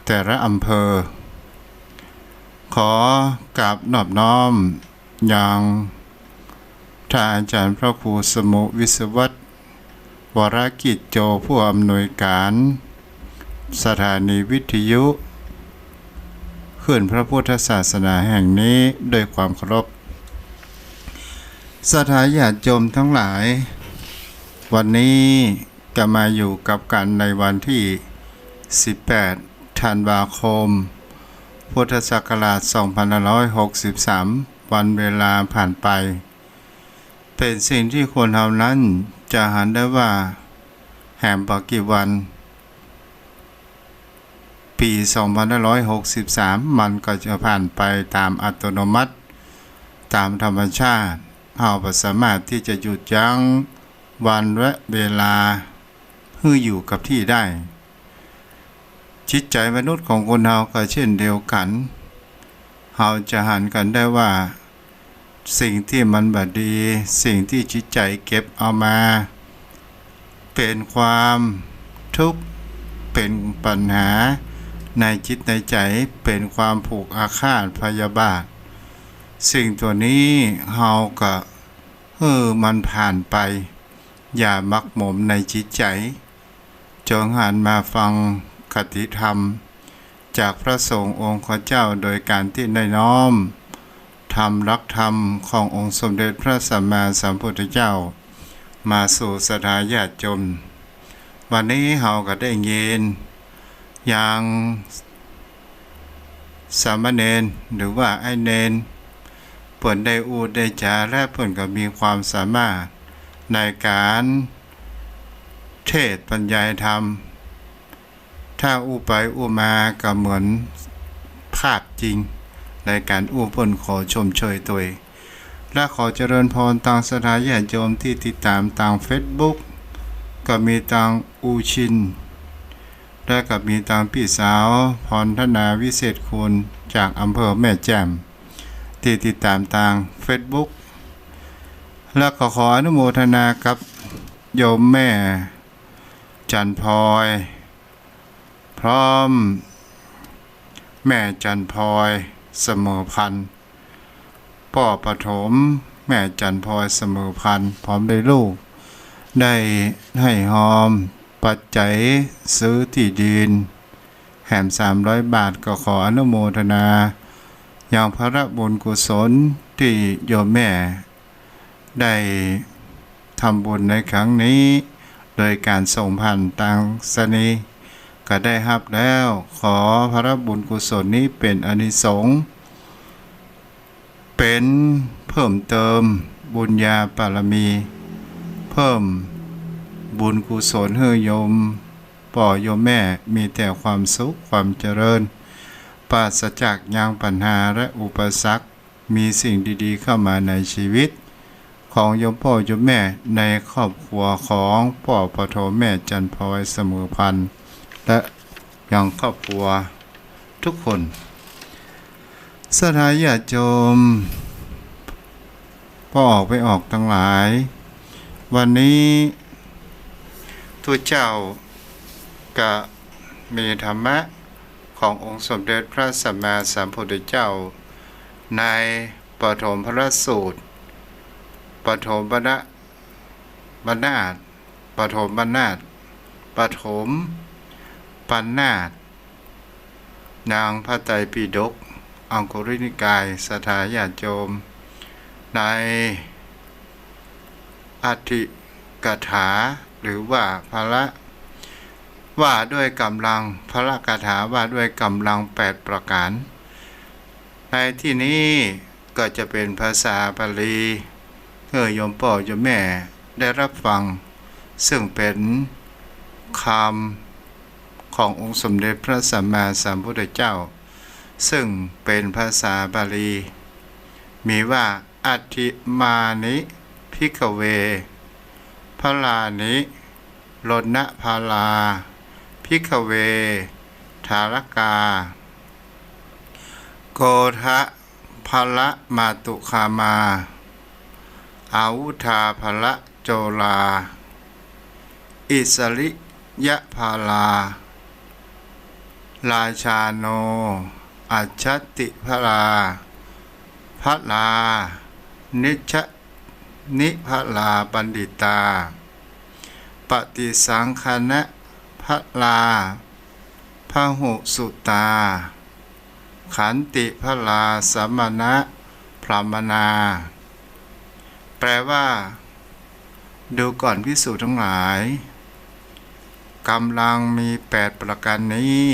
แต่ละอำเภอขอกราบนอบน้อมอย่างท่านอาจารย์พระครูสมุวิศวัตรวรกิจโจผู้อำนวยการสถานีวิทยุขึ้นพระพุทธศาสนาแห่งนี้ด้วยความเคารพสถาญาติโยมทั้งหลายวันนี้ก็มาอยู่กับกันในวันที่18ธันวาคมพุทธศักราช2563วันเวลาผ่านไปเป็นสิ่งที่คนเรานั้นจะหันได้ว่าแห่งปกี่วันปี2563มันก็จะผ่านไปตามอัตโนมัติตามธรรมชาติเราไม่สามารถที่จะหยุดยั้งวันและเวลาให้อยู่กับที่ได้จิตใจมนุษย์ของคนเราก็เช่นเดียวกันเราจะหันกันได้ว่าสิ่งที่มันบดีสิ่งที่จิตใจเก็บเอามาเป็นความทุกข์เป็นปัญหาในจิตในใจเป็นความผูกอาฆาตพยาบาทสิ่งตัวนี้เราก็มันผ่านไปอย่ามักหมมในจิตใจจงหันมาฟังคติธรรมจากพระสงฆ์องค์เจ้าโดยการที่ได้น้อมทำรักธรรมขององค์สมเด็จพระสัมมาสัมพุทธเจ้ามาสู่สถาญาติโยมวันนี้เราก็ได้ยินอย่างสามเณรหรือว่าไอ้เนนเปิ่นได้อูดได้จาและเปิ่นก็มีความสามารถในการเทศน์บรรยายธรรมถ้าอู้ไปอู้มาก็เหมือนภาพจริงในการอู้เปิ่นขอชมเชยตัวและขอเจริญพรทางสถาญาติโยมที่ติดตามทาง Facebook ก็มีทางอูชินและก็มีทางพี่สาวพรธนาวิเศษคุณจากอำเภอแม่แจ่มที่ติดตามทาง Facebook และขออนุโมทนากับโยมแม่จันพลอยพร้อมแม่จันพลอยเสมอพันธ์พ่อปฐมแม่จันพลอยเสมอพันธ์พร้อมได้ลูกได้ให้หอมปัจจัยซื้อที่ดินแหม300 บาทก็ขออนุโมทนาอย่างพระบุญกุศลที่โยมแม่ได้ทำบุญในครั้งนี้โดยการส่งผ่านทางสนีก็ได้รับแล้วขอพระบุญกุศลนี้เป็นอานิสงส์เป็นเพิ่มเติมบุญญาบารมีเพิ่มบุญกุศลให้โยมพ่อโยมแม่มีแต่ความสุขความเจริญปราศจากยางปัญหาและอุปสรรคมีสิ่งดีๆเข้ามาในชีวิตของโยมพ่อโยมแม่ในครอบครัวของพ่อปฐมแม่จันพลอยเสมอพันธ์และยังครอบครัวทุกคนสถาญาติโยมพ่อออกไปออกทั้งหลายวันนี้ทุกเจ้าก็มีธรรมะขององค์สมเด็จพระสัมมาสัมพุทธเจ้าในปฐมพระสูตรปฐมบรรนาถปฐมบรรนาถปฐมปัณนาถนางพระไตรปิฎกอังคุรินิกายสถาญาติโยมในอธิกถาหรือว่าพระว่าด้วยกำลังพระคาถาว่าด้วยกำลัง8ประการในที่นี้ก็จะเป็นภาษาบาลีโยมพ่อโยมแม่ได้รับฟังซึ่งเป็นคำขององค์สมเด็จพระสัมมาสัมพุทธเจ้าซึ่งเป็นภาษาบาลีมีว่าอัตถิมานิภิกขเวพลานิรณภาลาภิกขเวธารกาโกทะภละมาตุคามาอาวุธาภละโจลาอิสริยะภาลา ราชาโนอัจฉติพลาพระลานิชนิพลาบัณฑิตาปฏิสังคณะพระลาพหุสุตาขันติพลาสมณะพรหมนา แปลว่าดูก่อนภิกษุทั้งหลายกำลังมี8ประการนี้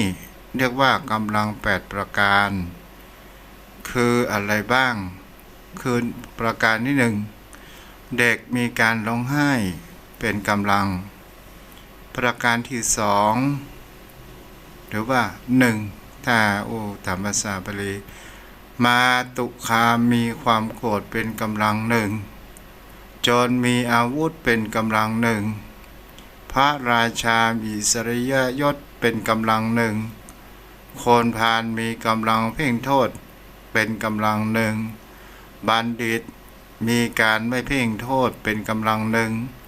เรียกว่ากำลัง8ประการคืออะไรบ้างคือประการที่1เด็กมีการร้องไห้เป็นกำลังประการที่2หรือว่า1ถ้าตามภาษาบาลีมาตุคามมีความโกรธเป็นกำลัง1จนมีอาวุธเป็นกำลัง1พระราชามีสริยยศเป็นกำลัง1คนพาลมีกำลังเพ่งโทษเป็นกำลัง1บัณฑิตมีการไม่เพ่งโทษเป็นกำลัง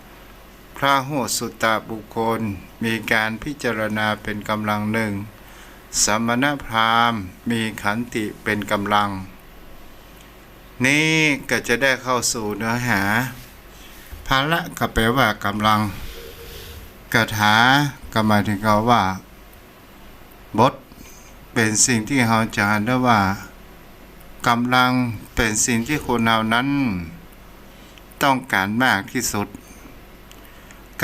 1พระโหสุตบุคคลมีการพิจารณาเป็นกำลัง1สมณพราหมณ์มีขันติเป็นกำลังนี่ก็จะได้เข้าสู่เนื้อหาภาระก็แปลว่ากำลังกถาก็หมายถึงเขาว่าบทเป็นสิ่งที่เราจะอ่านได้ว่ากำลังเป็นสิ่งที่คนเรานั้นต้องการมากที่สุด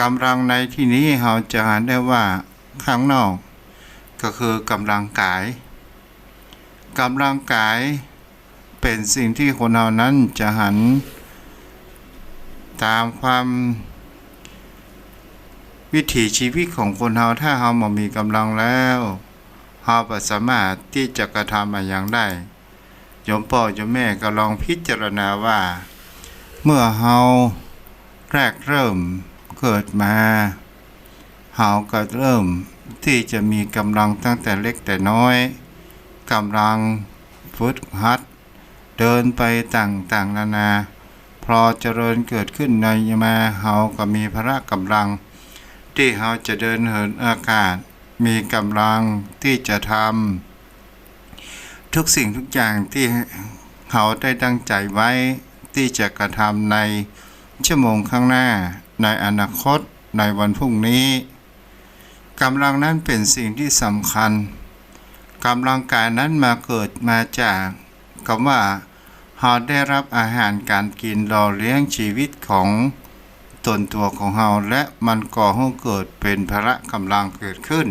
กำลังในที่นี้เราจะอ่านได้ว่าข้างนอกก็คือกำลังกายกำลังกายเป็นสิ่งที่คนเรานั้นจะหันตามความวิถีชีวิตของคนเราถ้าเราบ่มีกำลังแล้วเราบ่สามารถที่จะกระทำอะไรอย่างได้โยมพ่อโยมแม่ก็ลองพิจารณาว่าเมื่อเราแรกเริ่มเกิดมาเราก็เริ่มที่จะมีกำลังตั้งแต่เล็กแต่น้อยกำลังฝึกหัดเดินไปต่างๆนานาพอเจริญเกิดขึ้นในมาเราก็มีพละกำลังที่เราจะเดินเหินอากาศมีกำลังที่จะทำทุกสิ่งทุกอย่างที่เราได้ตั้งใจไว้ที่จะกระทำในชั่วโมงข้างหน้าในอนาคตในวันพรุ่งนี้กำลังนั้นเป็นสิ่งที่สำคัญกำลังกายนั้นมาเกิดมาจากคำว่าเราได้รับอาหารการกินหล่อเลี้ยงชีวิตของตนตัวของเราและมันก่อให้เกิดเป็นพละกำลังเกิดขึ้น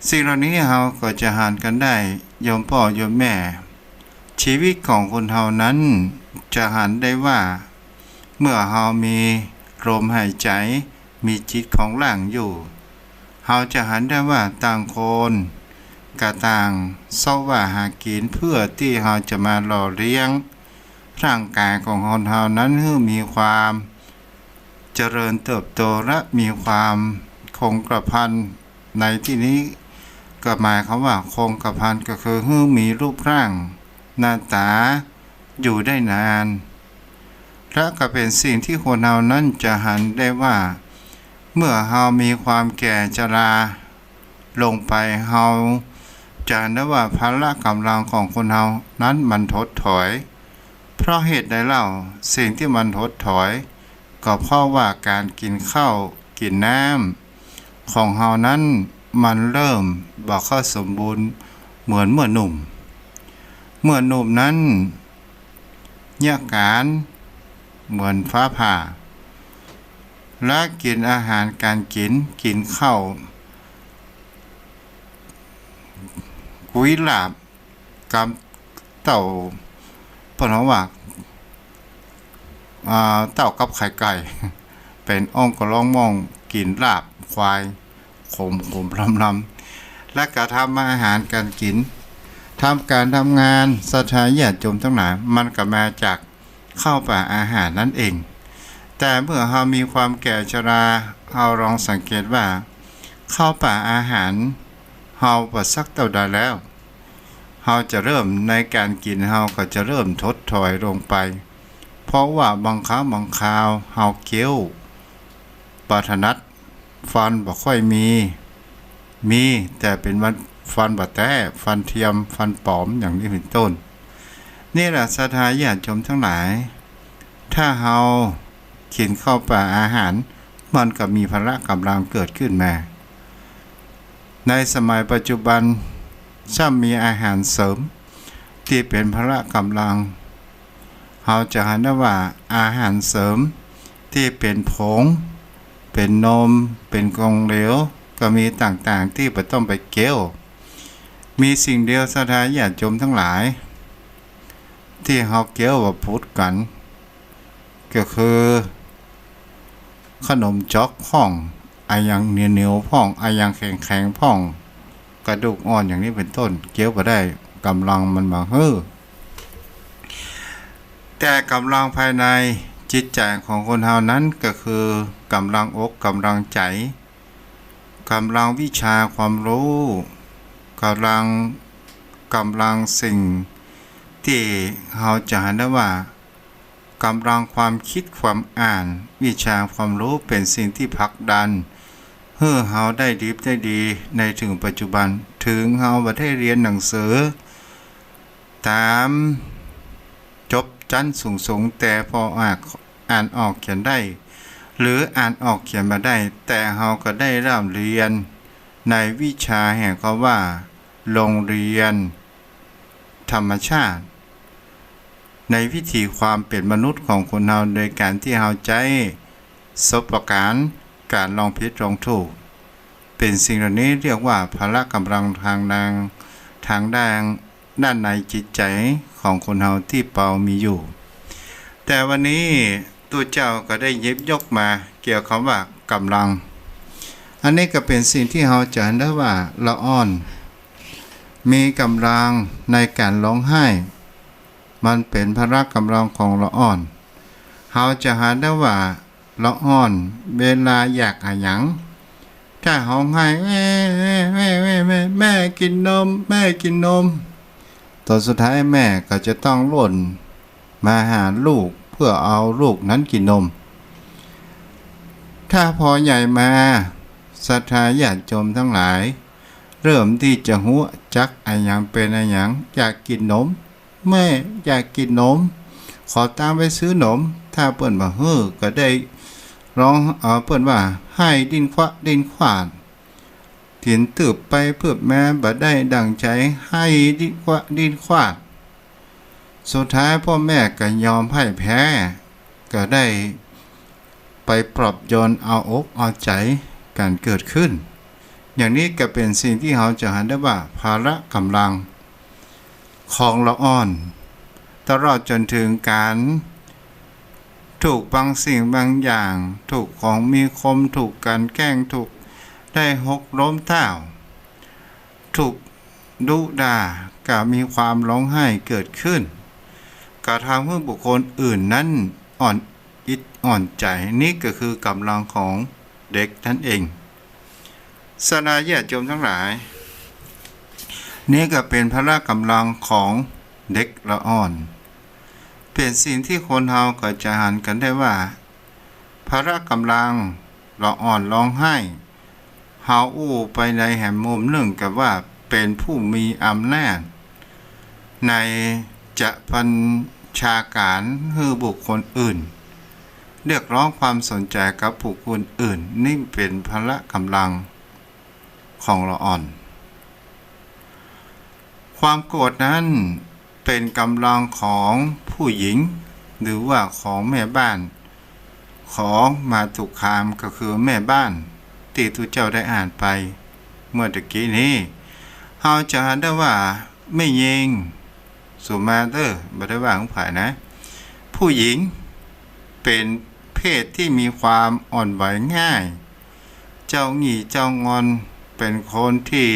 สิ่งเหล่านี้เราก็จะหารกันได้โยมพ่อโยมแม่ชีวิตของคนเรานั้นจะหันได้ว่าเมื่อเรามีลมหายใจมีจิตของร่างอยู่เราจะหันได้ว่าต่างคนกะต่างเศร้าว่าหากินเพื่อที่เราจะมาหล่อเลี้ยงร่างกายของคนเรานั้นให้มีความเจริญเติบโตและมีความคงกระพันในที่นี้ก็หมายความว่าคงกระพันก็คือให้มีรูปร่างหน้าตาอยู่ได้นานและก็เป็นสิ่งที่คนเรานั้นจะหันได้ว่าเมื่อเรามีความแก่ชราลงไปเราจะได้ว่าพละกำลังของคนเรานั้นมันถดถอยเพราะเหตุใดเล่าสิ่งที่มันถดถอยก็เพราะว่าการกินข้าวกินน้ำของเรานั้นมันเริ่มบ่ค่อยสมบูรณ์เหมือนเมื่อหนุ่มนั้นยากการเหมือนฟ้าผ่าและกินอาหารการกินข้าวกุยลาบกับเต่าปนว่าเต่ากับไข่ไก่เป็นอ้อมกระล่องมองกินลาบควายขมลำและกระทำอาหารการกินทำการทำงานสถานญาติโยมทั้งหลายมันก็มาจากข้าวปลาอาหารนั่นเองแต่เมื่อเรามีความแก่ชราเราลองสังเกตว่าข้าวปลาอาหารเราบ่สักเท่าใดแล้วเราจะเริ่มในการกินเราก็จะเริ่มถดถอยลงไปเพราะว่าบางครั้งบางคราวเราเคี้ยวปาถนัดฟันบ่ค่อยมี มีแต่เป็นฟันบะแต้ฟันเทียมฟันปลอมอย่างนี้เป็นต้นนี่แหละศรัทธาญาติโยมทั้งหลายถ้าเฮากินข้าวปลาอาหารมันก็มีพละกำลังเกิดขึ้นมาในสมัยปัจจุบันช่ำมีอาหารเสริมที่เป็นพละกำลังเราจะเห็นได้ว่าอาหารเสริมที่เป็นผงเป็นนมเป็นกองเหลวก็มีต่างๆที่บ่ต้องไปเกี่ยวมีสิ่งเดียวศรัทธาญาติโยมทั้งหลายที่เฮาเกี่ยวว่าพูดกันก็คือขนมจ๊อกพ่องอายังเหนียวๆพ่องอายังแข็งๆพ่องกระดูกอ่อนอย่างนี้เป็นต้นเกี่ยวบ่ได้กำลังมันบ่ฮื้อแต่กำลังภายในจิตใจของคนเฮานั้นก็คือกำลังอกกำลังใจกำลังวิชาความรู้กำลังสิ่งที่เฮาจะเห็นได้ว่ากำลังความคิดความอ่านวิชาความรู้เป็นสิ่งที่ผลักดันเพื่อเฮาได้ดีได้ดีในถึงปัจจุบันถึงเฮาบ่ได้เรียนหนังสือตามจบชั้นสูงแต่พออ่านออกเขียนได้หรืออ่านออกเขียนมาได้แต่เฮาก็ได้เริ่มเรียนในวิชาแห่งเขาว่าโรงเรียนธรรมชาติในวิถีความเป็นมนุษย์ของคนเฮาโดยการที่เฮาใจสบประการลองผิดลองถูกเป็นสิ่งเหล่านี้เรียกว่าพละกำลังทางด้านในจิตใจของคนเฮาที่เปามีอยู่แต่วันนี้ตัวเจ้าก็ได้หยิบยกมาเกี่ยวกับว่ากำลังอันนี้ก็เป็นสิ่งที่เฮาจะเห็นได้ว่าละอ่อนมีกำลังในการร้องไห้มันเป็นพละกำลังของละอ่อนเฮาจะหาได้ว่าละอ่อนเวลาอยากหาหยังถ้าเฮาให้แม่กินนมแม่กินนมตอนสุดท้ายแม่ก็จะต้องหล่นมาหาลูกเพื่อเอาลูกนั้นกินนมถ้าพอใหญ่มาศรัทธาญาติโยมทั้งหลายเริ่มที่จะหัวจักอะไรอย่างเป็นอะไรอย่างอยากกินนมแม่อยากกินนมขอตามไปซื้อนมถ้าเปิ้นบ่ฮื้อก็ได้ร้องเปิ้นว่าให้ดินขวาดถินตืบไปเพื่อแม่บ่ได้ดังใจให้ดินขวาดสุดท้ายพ่อแม่ก็ยอมพ่ายแพ้ก็ได้ไปปรับโยนเอาอกเอาใจการเกิดขึ้นอย่างนี้ก็เป็นสิ่งที่เราจะเห็นได้ว่าภาระกำลังของละอ่อนตลอดจนถึงการถูกบางสิ่งบางอย่างถูกของมีคมถูกการแกล้งถูกได้หกล้มเท้าถูกดุด่าก็มีความร้องไห้เกิดขึ้นกระทำให้บุคคลอื่นนั้นอ่อนใจนี่ก็คือกำลังของเด็กนั่นเองศรัทธาญาติโยมทั้งหลายนี่ก็เป็นพละกำลังของเด็กละอ่อนเป็นสิ่งที่คนเฮาก็จะหันกันได้ว่าพละกำลังละอ่อนร้องไห้เฮาอู้ไปในแห่งมุมหนึ่งกับว่าเป็นผู้มีอำนาจในจะพันชาการให้บุคคลอื่นเรียกร้องความสนใจกับบุคคลอื่นนี่เป็นพละกำลังของละอ่อนความโกรธนั้นเป็นกำลังของผู้หญิงหรือว่าของแม่บ้านของมาตุคามก็คือแม่บ้านที่ทุกเจ้าได้อ่านไปเมื่อตะกี้นี้เฮาจะเห็นได้ว่าไม่ยิงสุมาเตอร์บ่ได้ว่าของฝ่ายนะผู้หญิงเป็นเพศที่มีความอ่อนไหวง่ายเจ้าหงี้เจ้างอนเป็นคนที่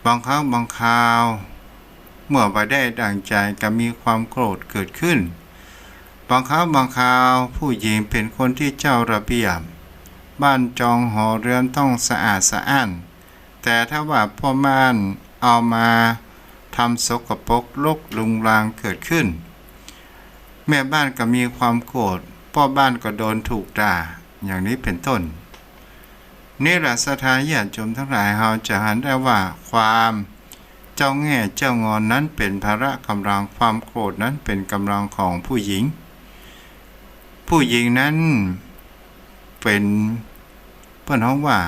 บางครั้งบางคราวเมื่อบ่ได้ดังใจก็มีความโกรธเกิดขึ้นบางครั้งบางคราวผู้หญิงเป็นคนที่เจ้าระเบียบบ้านจองหอเรือนต้องสะอาดสะอ้านแต่ถ้าว่าพ่อม่านเอามาทำสกปรกรกรุงรังเกิดขึ้นแม่บ้านก็มีความโกรธพ่อบ้านก็โดนถูกด่าอย่างนี้เป็นต้น นี่แหละสถานญาติโยมทั้งหลายเราจะหันได้ว่าความเจ้าแง่เจ้างอนนั้นเป็นภาระกำลังความโกรธนั้นเป็นกำลังของผู้หญิงผู้หญิงนั้นเป็นเพื่อนเขาว่า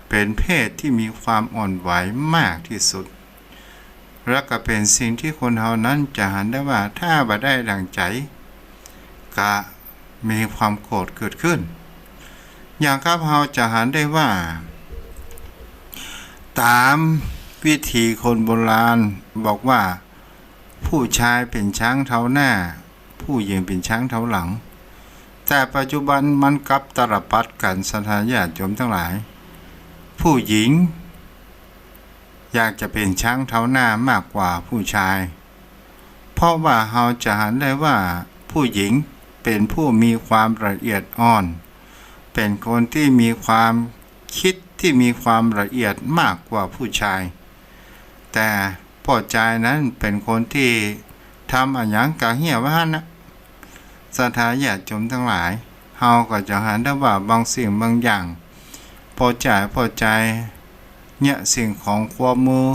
เป็นเพศที่มีความอ่อนไหวมากที่สุดและก็เป็นสิ่งที่คนเฮานั้นจะหันได้ว่าถ้าบ่ได้ดังใจก็มีความโกรธเกิดขึ้นอย่างครับเฮาจะหันได้ว่าตามวิธีคนโบราณบอกว่าผู้ชายเป็นช้างเท้าหน้าผู้หญิงเป็นช้างเท้าหลังแต่ปัจจุบันมันกลับตลปัดกันสถานญาติโยมทั้งหลายผู้หญิงอยากจะเป็นช้างเท้าหน้ามากกว่าผู้ชายเพราะว่าเราจะหันได้ว่าผู้หญิงเป็นผู้มีความละเอียดอ่อนเป็นคนที่มีความคิดที่มีความละเอียดมากกว่าผู้ชายแต่พ่อใจนั้นเป็นคนที่ทำอันยังกะเหี้ยว่านะสถานญาติโยมทั้งหลายเฮาก็จะหันได้ว่าบางสิ่งบางอย่างพอใจเนี่ยสิ่งของความมือ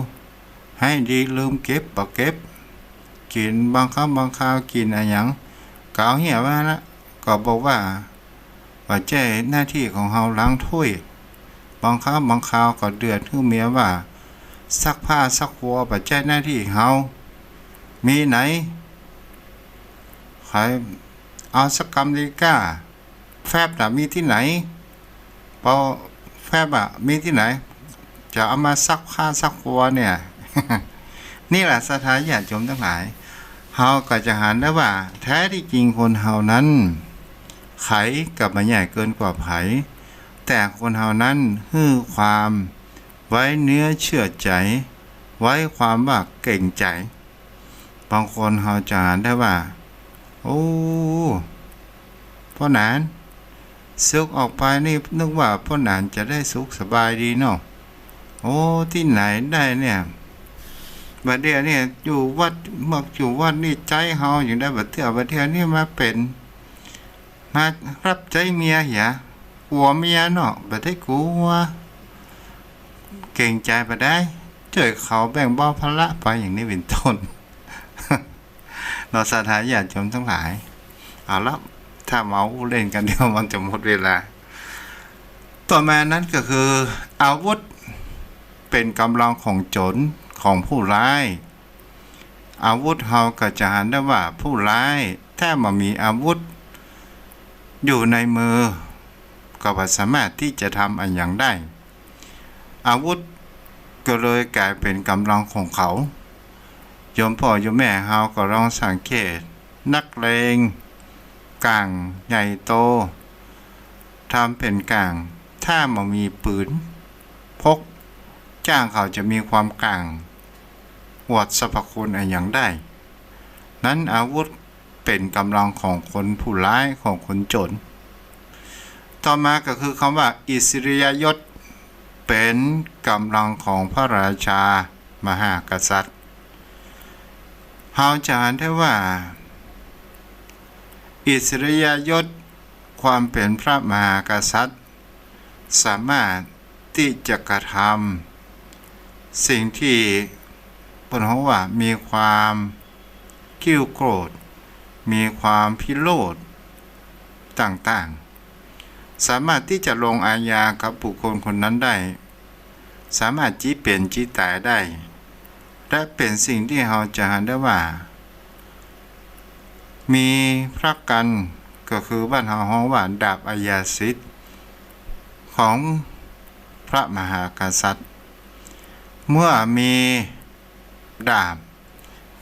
ให้ดีลืมเก็บบ่เก็บกินบางครั้งบางคราวกินอันยังกะเหี้ยว่านะก็บอกว่าแจ้หน้าที่ของเฮาล้างถ้วยบางครั้งบางคราวก็เดือดขึ้นเมียว่าซักผ้าซักหัวแจ้หน้าที่เฮามีไหนใครเอาสักกรรมดีก้าแฟบน่ะมีที่ไหนพอแฟบอ่ะมีที่ไหนจะเอามาซักผ้าซักหัวเนี่ย นี่แหละสถานญาติโยมทั้งหลายเฮาก็จะหันได้ว่าแท้ที่จริงคนเฮานั้นไขกับมันใหญ่เกินกว่าไผแต่คนเฮานั้นฮื้อความไว้เนื้อเชื่อใจไว้ความว่าเก่งใจบางคนเฮาจะหันได้ว่าโอ้พ่อหนานซึกออกไปนี่นึกว่าพ่อหนานจะได้สุขสบายดีเนาะโอ้ที่ไหนได้เนี่ยบัดเดี๋ยวเนี่ยอยู่วัดมักอยู่วัดนี่ใจเฮาอยู่ได้บัดเดี๋ยวนี่มาเป็นมารับใจเมียเหรอกลัวเมียเนาะบัดได้กลัวเก่งใจไปได้ช่วยเขาแบ่งเบาภาระไปอย่างนี้เป็นต้น เราสถานญาติโยมทั้งหลายเอาละถ้าเมาเล่นกันเดี๋ยวมันจะหมดเวลาต่อมานั้นก็คืออาวุธเป็นกำลังของโจรของผู้ร้ายอาวุธเฮาก็จะหันได้ว่าผู้ร้ายถ้ามามีอาวุธอยู่ในมือก็สามารถที่จะทำอันอย่างได้อาวุธก็เลยกลายเป็นกำลังของเขาโยมพ่อโยมแม่เฮาก็ลองสังเกตนักเลงกลางใหญ่โตทำเป็นกลางถ้ามามีปืนพกจ้างเขาจะมีความกลางอวดสรรพคุณอันอย่างได้นั้นอาวุธเป็นกำลังของคนผู้ร้ายของคนจนต่อมาก็คือคำว่าอิสริยยศเป็นกำลังของพระราชามหากษัตริย์เฮาจะอ่านได้ว่าอิสริยยศความเป็นพระมหากษัตริย์สามารถที่จะกระทำสิ่งที่ปนหัวว่ามีความกิ้วโกรธมีความพิโรธต่างๆสามารถที่จะลงอาญากับบุคคลคนนั้นได้สามารถจี้เปลี่ยนจี้ตายได้และเป็นสิ่งที่เราจะหันได้ว่ามีพระกันก็คือบ้านเฮาฮ้องว่าดาบอัยสิทธิ์ของพระมหากษัตริย์เมื่อมีดาบ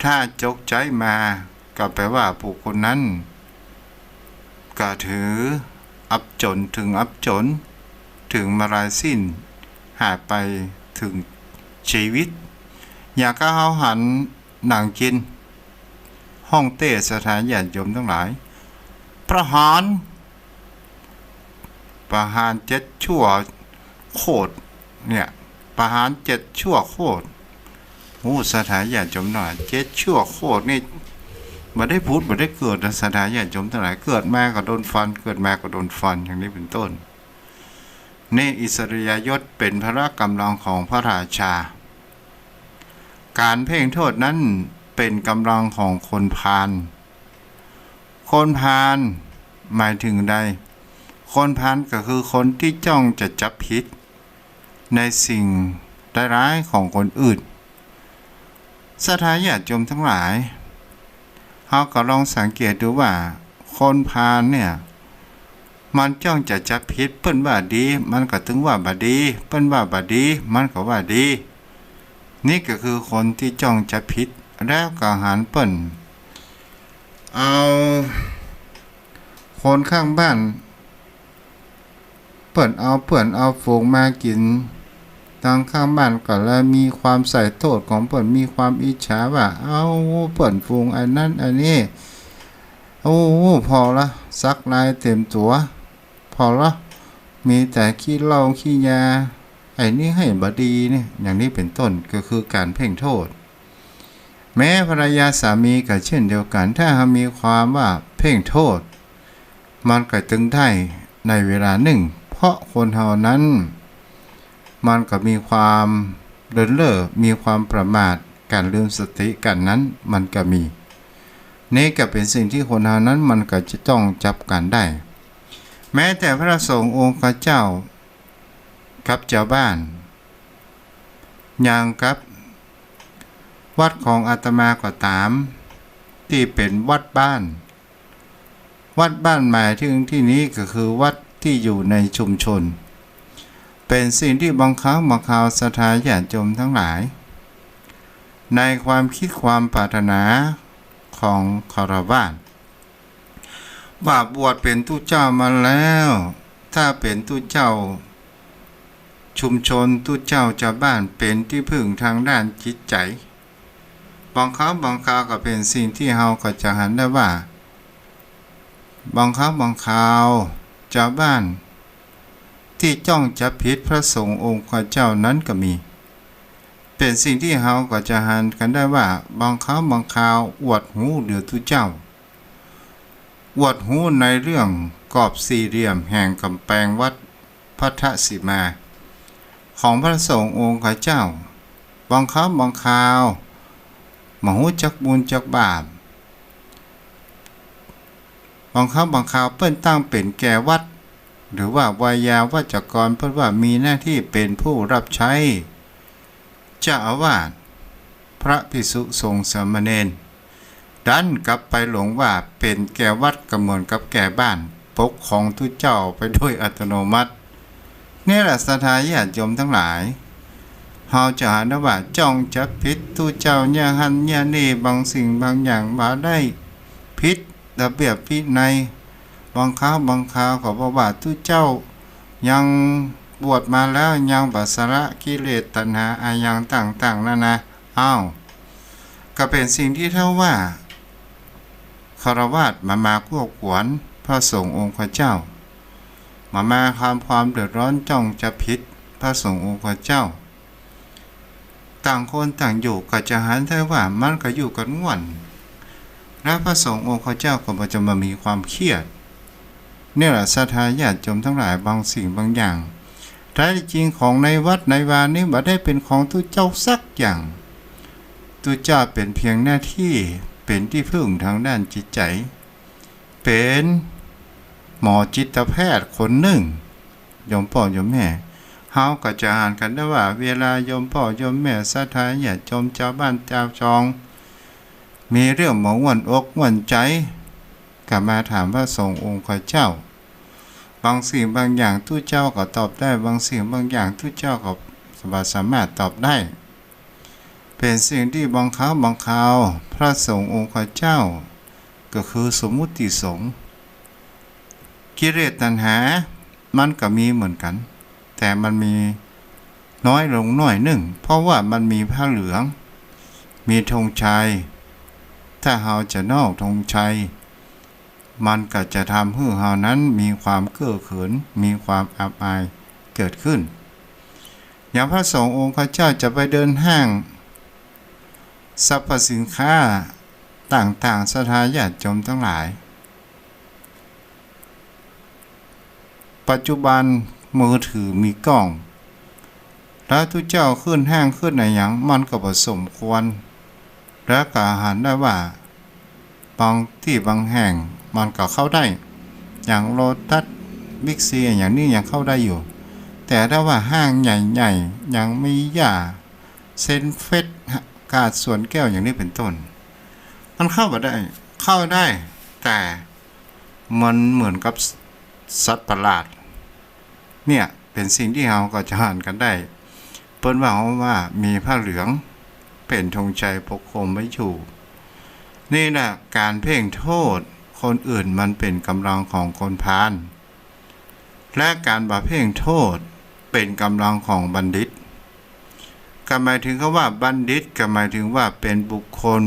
ถ้าจกใจมาก็แปลว่าผู้คนนั้นก็ถืออับจนถึงอับจนถึงมรายสิ้นหายไปถึงชีวิตอยากก็เฮาหันหนังกินห้องเต้สถานญาติโยมทั้งหลายประหาร7 ชั่วโคตรเนี่ยประหาร7 ชั่วโคตรโอ้สถานญาติโยมหน่อย7 ชั่วโคตรนี่บ่ได้พูดบ่ได้เกิดสถานญาติโยมทั้งหลายเกิดมาก็โดนฟันเกิดมาก็โดนฟันอย่างนี้เป็นต้น เนอิสริยยศเป็นพระกำลังของพระราชาการเพ่งโทษนั้นเป็นกำลังของคนพาลคนพาลหมายถึงใดคนพาลก็คือคนที่จ้องจะจับผิดในสิ่งร้ายของคนอื่นศรัทธาญาติโยมทั้งหลายเราก็ลองสังเกตดูว่าคนพาลเนี่ยมันจ้องจะจับผิดเปิ้นว่าดีมันก็ถึงว่าบ่ดีเปิ้นว่าบ่ดีมันก็ว่าดีนี่ก็คือคนที่จ้องจะผิดแล้วก็หันเปิ้นเอาคนข้างบ้านเปิ้นเอาฝูงมากินทางข้างบ้านก็แล้วมีความใส่โทษของเปิ้นมีความอิจฉาว่าเอาเปิ้นฝูงอันนั้นอันนี้โอ้พอละซักลายเต็มตัวพอละมีแต่ขี้เหล้าขี้ยาไอ้นี่ให้บดีเนี่ยอย่างนี้เป็นต้นก็คือการเพ่งโทษแม้ภรรยาสามีก็เช่นเดียวกันถ้ามีความว่าเพ่งโทษมันก็ตึงได้ในเวลาหนึ่งเพราะคนเฮานั้นมันก็มีความเลินเล่อมีความประมาทการลืมสติกันนั้นมันก็มีนี่ก็เป็นสิ่งที่คนเฮานั้นมันก็จะต้องจับกันได้แม้แต่พระสงฆ์องค์เจ้ากับเจ้าบ้านอย่างกับวัดของอาตมาก็ตามที่เป็นวัดบ้านหมายถึงที่นี้ก็คือวัดที่อยู่ในชุมชนเป็นสิ่งที่บางครั้งบางคราวศรัทธาญาติโยมทั้งหลายในความคิดความปรารถนาของคฤหัสถ์ว่าบวชเป็นตู้เจ้ามาแล้วถ้าเป็นตู้เจ้าชุมชนตู้เจ้าชาวบ้านเป็นที่พึ่งทางด้านจิตใจบางครั้งบางคราวก็เป็นสิ่งที่เฮาก็จะหันได้ว่าบางครั้งบางคราวชาวบ้านที่จ้องจะผิดพระสงฆ์องค์เจ้านั้นก็มีเป็นสิ่งที่เฮาก็จะหันกันได้ว่าบางครั้งบางคราวอวดหูเหลือตู้เจ้าอวดหูในเรื่องกรอบสี่เหลี่ยมแห่งกำแพงวัดพัทธสีมาของพระสงฆ์องค์เจ้าบางครั้งบางคราวมาหูจักบุญจักบาปบางครั้งบางคราวเปิ้นตั้งเป็นแก่วัดหรือว่าวายาวัจกรเพิ่นว่ามีหน้าที่เป็นผู้รับใช้เจ้าอาวาสพระภิกษุสงฆ์สามเณรดันกลับไปหลงว่าเป็นแก่วัดก็เหมือนกับแก่บ้านปกของทุเจ้าไปโดยอัตโนมัตินี่แหละศรัทธาญาติโยมทั้งหลายเฮาจะหาได้ว่าจ้องจะผิดทุเจ้าเนี่ยหันเนี่ยนี่บางสิ่งบางอย่างมาได้ผิดระเบียบวินัยบางคราวบางคราวก็บอกว่าทุเจ้ายังบวชมาแล้วยังบัสระกิเลสตัณหาอายังต่างๆนั่นนะอ้าวก็เป็นสิ่งที่เท่าว่าคฤหัสถ์มาควบขวนพระสงฆ์องค์เจ้ามาความเดือดร้อนจ้องจะผิดพระสงฆ์องค์เจ้าต่างคนต่างอยู่ก็จะหันได้ว่ามันก็อยู่กันง่วนและพระสงฆ์องค์เจ้าก็จะมามีความเครียดนี่แหละศรัทธาญาติโยมทั้งหลายบางสิ่งบางอย่างแท้จริงของในวัดในวานี้บ่ได้เป็นของทุเจ้าสักอย่างทุเจ้าเป็นเพียงหน้าที่เป็นที่พึ่งทางด้านจิตใจเป็นหมอจิตแพทย์คนหนึ่งโยมพ่อโยมแม่เฮาก็จะอ่านกันได้ว่าเวลาโยมพ่อโยมแม่ศรัทธาญาติโยมชาวบ้านชาวจองมีเรื่องหมองวนอกวนใจก็มาถามพระสงฆ์องค์เจ้าบางสิ่งบางอย่างทุเจ้าก็ตอบได้บางสิ่งบางอย่างทุเจ้าก็สามารถตอบได้เป็นสิ่งที่บางครั้งบางคราวพระสงฆ์องค์เจ้าก็คือสมมุติสงฆ์กิเลสตัณหามันก็มีเหมือนกันแต่มันมีน้อยลงหน่อยหนึ่งเพราะว่ามันมีผ้าเหลืองมีธงชัยถ้าเราจะนอกธงชัยมันก็จะทำให้เรานั้นมีความเก้อเขินมีความอับอายเกิดขึ้นอย่างพระสงฆ์องค์เจ้าจะไปเดินห้างสรรพสินค้าต่างๆศรัทธาญาติโยมทั้งหลายปัจจุบัน มือถือมีกล้องแล้วทุกเจ้าขึ้นห้างขึ้นในอย่างมันก็บ่สมควรแล้วก็หันได้ว่าบางที่บางแห่งมันก็เข้าได้อย่างโลตัสบิ๊กซีอย่างนี้ยังเข้าได้อยู่แต่ถ้าว่าห้างใหญ่ๆยังมีย่าเซนเฟสกาดสวนแก้วอย่างนี้เป็นต้นมันเข้าบ่ได้เข้าได้แต่มันเหมือนกับสัตว์ประหลาดเนี่ยเป็นสิ่งที่เราก็จะอ่านกันได้เปิ้นว่ามีผ้าเหลืองเป็นธงชัยปกคลุมไว้อยู่นี่แหละการเพ่งโทษคนอื่นมันเป็นกำลังของคนพาลและการบ่เพ่งโทษเป็นกำลังของบัณฑิตก็หมายถึงคำว่าบัณฑิตก็หมายถึงว่าเป็นบุคคล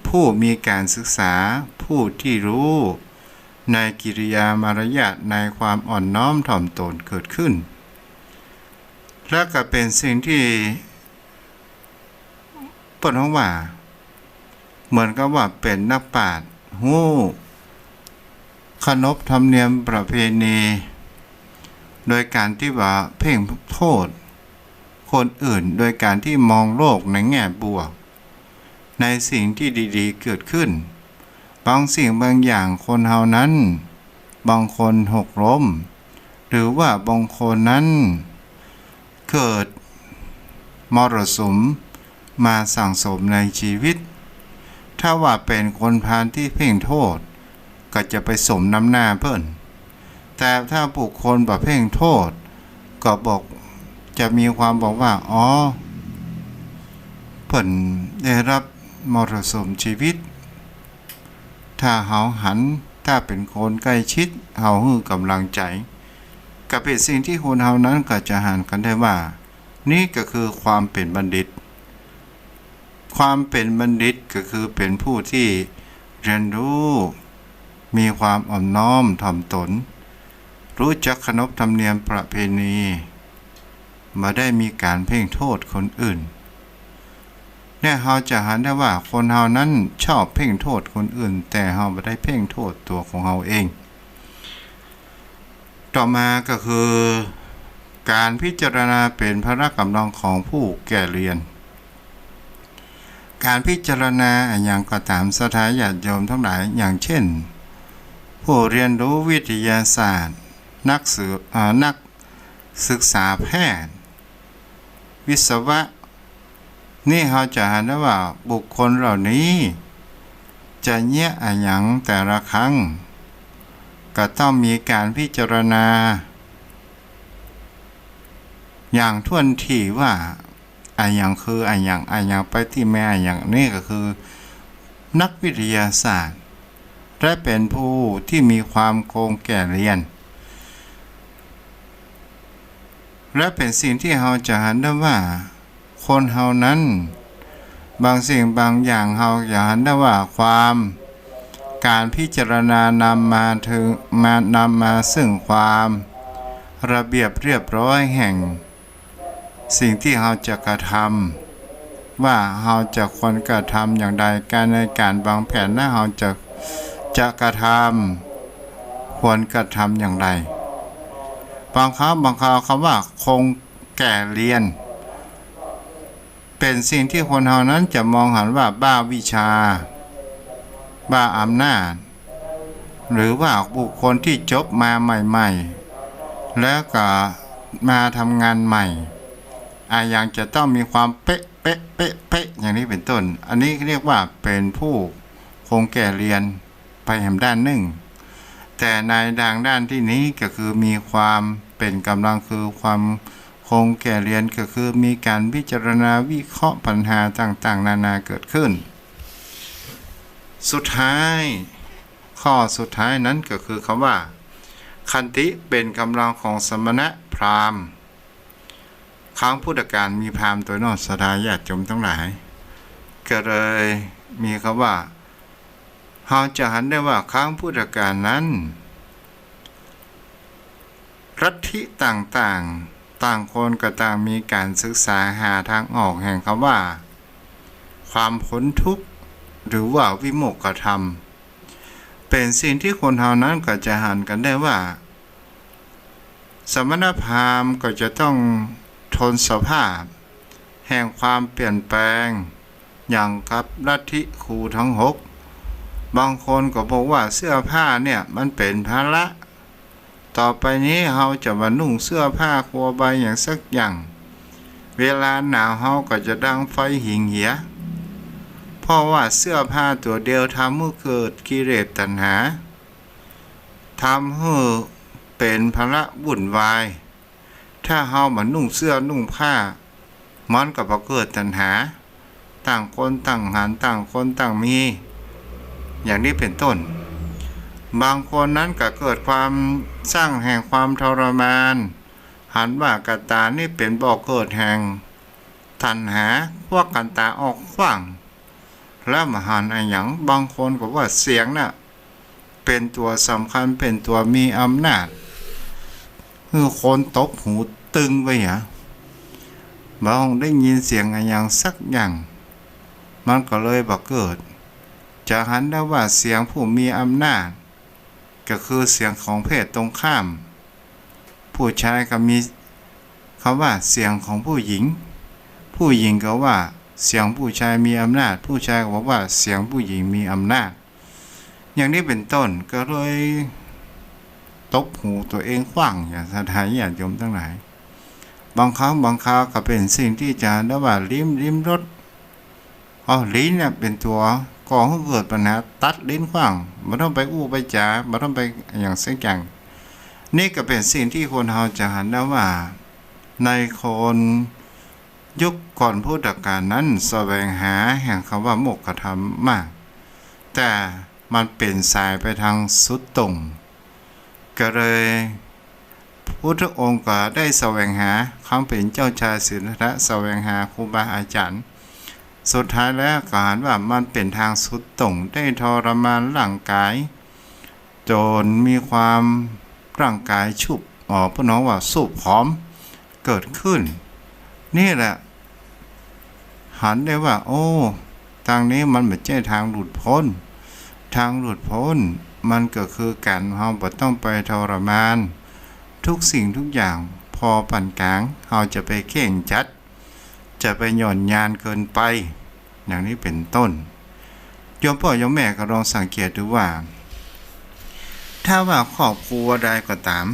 ผู้มีการศึกษาผู้ที่รู้ในกิริยามารยาทในความอ่อนน้อมถ่อมตนเกิดขึ้นและก็เป็นสิ่งที่เปิ้นว่าเหมือนกับว่าเป็นนักปราชญ์ฮู้ขนบธรรมเนียมประเพณีโดยการที่ว่าเพ่งโทษคนอื่นโดยการที่มองโลกในแง่บวกในสิ่งที่ดีๆเกิดขึ้นบางสิ่งบางอย่างคนเฮานั้นบางคนหกล้มหรือว่าบางคนนั้นเกิดมรสุมมาสั่งสมในชีวิตถ้าว่าเป็นคนพาลที่เพ่งโทษก็จะไปสมน้ำหน้าเพิ่นแต่ถ้าบุคคลบ่เพ่งโทษก็บอกจะมีความบอกว่าอ๋อเพิ่นได้รับมรสุมชีวิตถ้าเฮาหันถ้าเป็นคนใกล้ชิดเฮาฮื้อกำลังใจก็เป็นสิ่งที่คนเฮานั้นก็จะหันกันได้ว่านี่ก็คือความเป็นบัณฑิตความเป็นบัณฑิตก็คือเป็นผู้ที่เรียนรู้มีความอ่อนน้อมถ่อมตนรู้จักขนบธรรมเนียมประเพณีมาได้มีการเพ่งโทษคนอื่นเนี่ยเราจะหันได้ว่าคนเฮานั้นชอบเพ่งโทษคนอื่นแต่เราไม่ได้เพ่งโทษตัวของเราเองต่อมาก็คือการพิจารณาเป็นพละกำลังของผู้แก่เรียนการพิจารณาอย่างก็ตามสถาญาติโยมทั้งหลายอย่างเช่นผู้เรียนรู้วิทยาศาสตร์นักศึกษาแพทย์วิศวะนี่เราจะเห็นได้ว่าบุคคลเหล่านี้จะแยกอย่างแต่ละครั้งก็ต้องมีการพิจารณาอย่างท่วนทีว่าอย่างคืออย่างไปที่แม่อย่างนี้ก็คือนักวิทยาศาสตร์และเป็นผู้ที่มีความโกงแก่เรียนและเป็นสิ่งที่เราจะเห็นได้ว่าคนเฮานั้นบางสิ่งบางอย่างเราจะเห็นได้ว่าความการพิจารณานำมาซึ่งความระเบียบเรียบร้อยแห่งสิ่งที่เราจะกระทำว่าเราจะควรกระทำอย่างใดการในการวางแผนและเราจะกระทำควรกระทำอย่างไรบางคราวคำว่าคงแก่เรียนเป็นสิ่งที่คนเฮานั้นจะมองหันว่าบ้าวิชาบ้าอำนาจหรือว่าบุคคลที่จบมาใหม่ๆแล้วก็มาทำงานใหม่อย่างจะต้องมีความเป๊ะอย่างนี้เป็นต้นอันนี้เรียกว่าเป็นผู้คงแก่เรียนไปแห่งด้านหนึ่งแต่ในด้านที่นี้ก็คือมีความเป็นกำลังคือความคงแก่เรียนก็คือมีการพิจารณาวิเคราะห์ปัญหาต่างๆนานาเกิดขึ้นสุดท้ายข้อสุดท้ายนั้นก็คือคำว่าขันติเป็นกำลังของสมณะพราหมณ์ครั้งพุทธกาลมีพราหมณ์ตัวนอกสถาญาติโยมทั้งหลายก็เลยมีคำว่าเราจะเห็นได้ว่าครั้งพุทธกาลนั้นลัทธิต่างคนก็ต่างมีการศึกษาหาทางออกแห่งคำว่าความพ้นทุกข์หรือว่าวิโมกขธรรมเป็นสิ่งที่คนเฮานั้นก็จะหันกันได้ว่า สมณพราหมณ์ก็จะต้องทนสภาพแห่งความเปลี่ยนแปลงอย่างกับลัทธิครูทั้งหกบางคนก็บอกว่าเสื้อผ้าเนี่ยมันเป็นภาระต่อไปนี้เราจะมานุ่งเสื้อผ้าครัวใบอย่างสักอย่างเวลาหนาวเราก็จะดังไฟหิงเหียเพราะว่าเสื้อผ้าตัวเดียวทำให้เกิดกิเลสตัณหาทำให้เป็นภาระวุ่นวายถ้าเรามานุ่งเสื้อนุ่งผ้ามันก็บ่เกิดตัณหาต่างคนต่างหันต่างคนต่างมีอย่างนี้เป็นต้นบางคนนั้นก็เกิดความสร้างแห่งความทรมานหันว่ากตานี่เป็นบ่อเกิดแห่งตัณหาพวกกันตาออกขว้างแล้วมาหันอะไรอย่างบางคนก็ว่าเสียงน่ะเป็นตัวสำคัญเป็นตัวมีอำนาจคือคนตบหูตึงไปบางได้ยินเสียงอะไรอย่างสักอย่างมันก็เลยบ่เกิดจะหันได้ว่าเสียงผู้มีอำนาจก็คือเสียงของเพศตรงข้ามผู้ชายก็มีคำว่าเสียงของผู้หญิงผู้หญิงก็ว่าเสียงผู้ชายมีอำนาจผู้ชายก็บอกว่าเสียงผู้หญิงมีอำนาจอย่างนี้เป็นต้นก็เลยตบหูตัวเองขว้างอย่างสถานญาติโยมทั้งหลายบางครั้งบางคราวก็เป็นสิ่งที่จะได้ว่าลิ้มรสลิ้นเนี่ยเป็นตัวก่อให้เกิดปัญหาตัดลิ้นขว้างไม่ต้องไปอู้ไปจ๋าไม่ต้องไปอย่างเสียอย่างนี่ก็เป็นสิ่งที่คนเราจะหันได้ว่าในคนยุคก่อนพุทธกาลนั้นแสวงหาแห่งคำว่าโมกขธรรมมากแต่มันเป็นสายไปทางสุดตรงก็เลยพุทธองค์ก็ได้แสวงหาคำเป็นเจ้าชายสิทธัตถะแสวงหาครูบาอาจารย์สุดท้ายแล้วก็หันว่ามันเป็นทางสุดตรงได้ทรมานร่างกายจนมีความร่างกายชุบพวกน้องว่าสุบผอมเกิดขึ้นนี่แหละหันได้ว่าโอ้ทางนี้มันไม่ใช่ทางหลุดพ้นทางหลุดพ้นมันก็คือการเราบ่ต้องไปทรมานทุกสิ่งทุกอย่างพอปานกลางเราจะไปเข่งจัดจะไปหย่อนยานเกินไปอย่างนี้เป็นต้นโยมพ่อโยมแม่ก็ลองสังเกตดูว่าถ้าว่าครอบครัวใดก็ตาม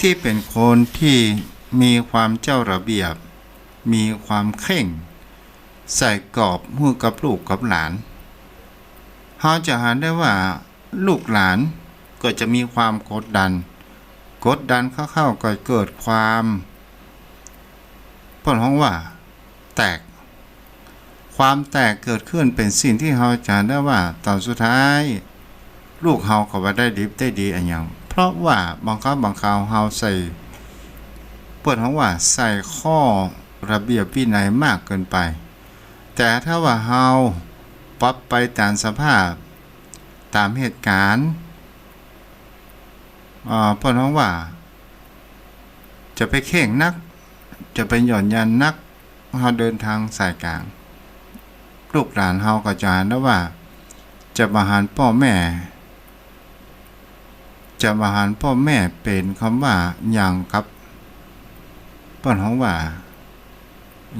ที่เป็นคนที่มีความเจ้าระเบียบมีความเข่งใส่กรอบมือกับลูกกับหลานเราจะเห็นได้ว่าลูกหลานก็จะมีความกดดันเข้าก็เกิดความพ้องว่าแตกความแตกเกิดขึ้นเป็นสิ่งที่เราจะได้ว่าตอนสุดท้ายลูกเราก็ว่าได้ดีได้ดีอันอย่างเพราะว่าบางครั้งบางคราวเราใส่ว่าใส่ข้อระเบียบวินัยมากเกินไปแต่ถ้าว่าเราปรับไปตามสภาพตามเหตุการณ์ว่าจะไปเข่งนักจะไปหย่อนยันนักเราเดินทางสายกลางลูกหลานเราก็จะหันได้ว่าจะมาหันพ่อแม่เป็นคำว่าอย่างกับว่า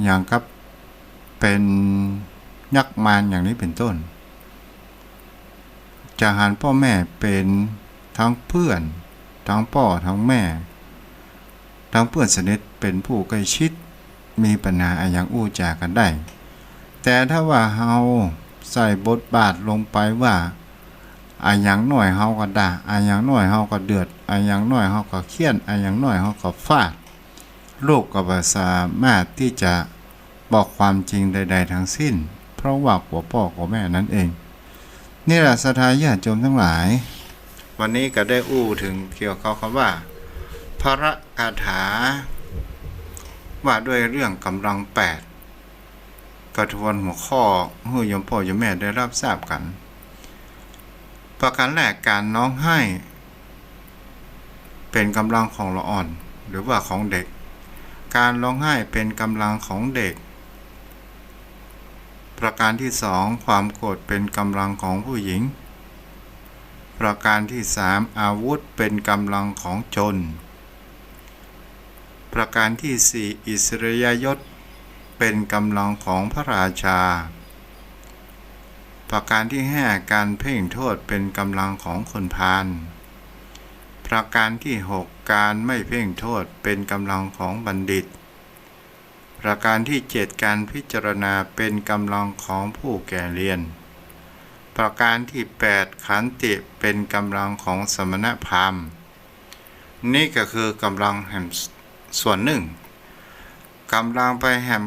อย่างกับเป็นยักษ์มารอย่างนี้เป็นต้นจะหันพ่อแม่เป็นทั้งเพื่อนทั้งพ่อทั้งแม่ทั้งเพื่อนสนิทเป็นผู้ใกล้ชิดมีปัญหาอย่างอู้จากันได้แต่ถ้าว่าเฮาใส่บทบาทลงไปว่าอย่างน้อยเฮาก็ด่าอย่างน้อยเฮาก็เดือดอย่างน้อยเฮาก็เครียดอย่างน้อยเฮาก็ฟาดลูกก็บ่สามารถที่จะบอกความจริงใดๆทั้งสิ้นเพราะว่าหัวพ่อของแม่นั่นเองนี่แหละศรัทธาญาติโยมทั้งหลายวันนี้ก็ได้อู้ถึงเกี่ยวกับคำว่าพระคาถาว่าด้วยเรื่องกำลัง8กระทวนหัวข้อให้โยมพ่อโยมแม่ได้รับทราบกันประการแรกการร้องไห้เป็นกำลังของละอ่อนหรือว่าของเด็กการร้องไห้เป็นกำลังของเด็กประการที่2ความโกรธเป็นกำลังของผู้หญิงประการที่3อาวุธเป็นกำลังของโจร ประการที่สี่อิสริยยศเป็นกำลังของพระราชาประการที่ห้าการเพ่งโทษเป็นกำลังของคนพาลประการที่หกการไม่เพ่งโทษเป็นกำลังของบัณฑิตประการที่เจ็ดการพิจารณาเป็นกำลังของผู้แก่เรียนประการที่แปดขันติเป็นกำลังของสมณพราหมณ์นี่ก็คือกำลังแห่งส่วนหนึ่งกำลังไปแห่ง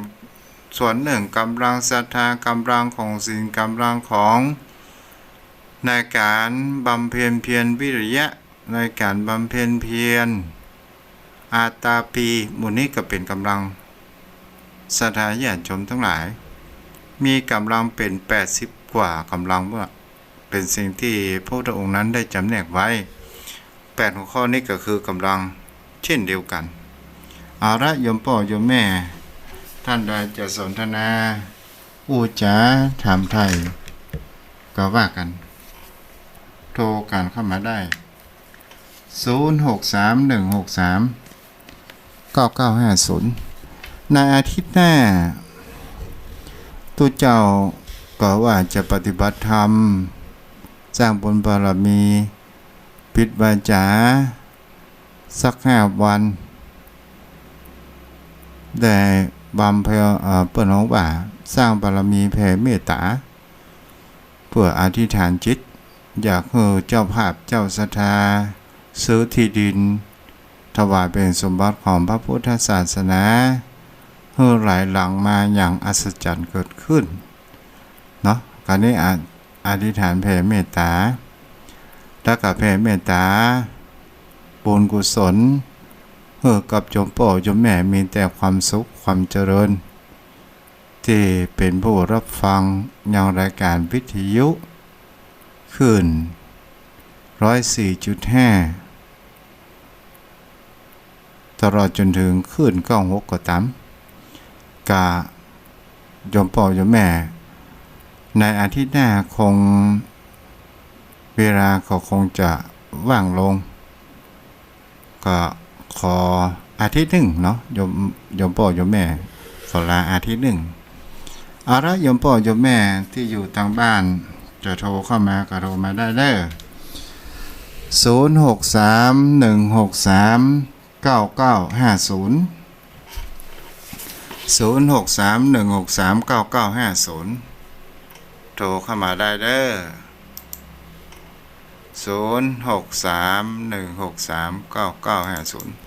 ส่วนหนึ่งกำลังศรัทธากำลังของศีลกำลังของในการบำเพ็ญเพียรวิริยะในการบำเพ็ญเพียรอาตาปีมูนี้ก็เป็นกำลังศรัทธาญาติโยมทั้งหลายมีกำลังเป็น80กว่ากำลังว่าเป็นสิ่งที่พระพุทธองค์นั้นได้จำแนกไว้8หัวข้อนี้ก็คือกำลังเช่นเดียวกันเอาละโยมพ่อโยมแม่ท่านใดจะสนทนาอู้จ๋าถามไทยก็ว่ากันโทรกันเข้ามาได้0631639950ในอาทิตย์หน้าตัวเจ้าก็ว่าจะปฏิบัติธรรมสร้างบุญบารมีปิดวาจาสัก5 วันได้บำเพ็ญเปิดน้องว่าสร้างบารมีแผ่เมตตาเพื่ออธิษฐานจิตอยากให้เจ้าภาพเจ้าศรัทธาซื้อที่ดินถวายเป็นสมบัติของพระพุทธศาสนาให้หลายหลังมาอย่างอัศจรรย์เกิดขึ้นเนาะการนี้อธิษฐานแผ่เมตตาแล้วก็แผ่เมตตาบุญกุศลกับโยมพ่อโยมแม่มีแต่ความสุขความเจริญที่เป็นผู้รับฟังยังรายการวิทยุขึ้น104.5ตลอดจนถึงขึ้น96ก็ตามกะโยมพ่อโยมแม่ในอาทิตย์หน้าคงเวลาก็คงจะว่างลงก็ขออาทิตย์หนึ่งเนาะโยมพ่อโยมแม่ขอลาอาทิตย์หนึ่งเอาละโยมพ่อโยมแม่ที่อยู่ทางบ้านจะโทรเข้ามาก็โทรมาได้เด้อ0631639950 0631639950โทรเข้ามาได้เด้อ0631639950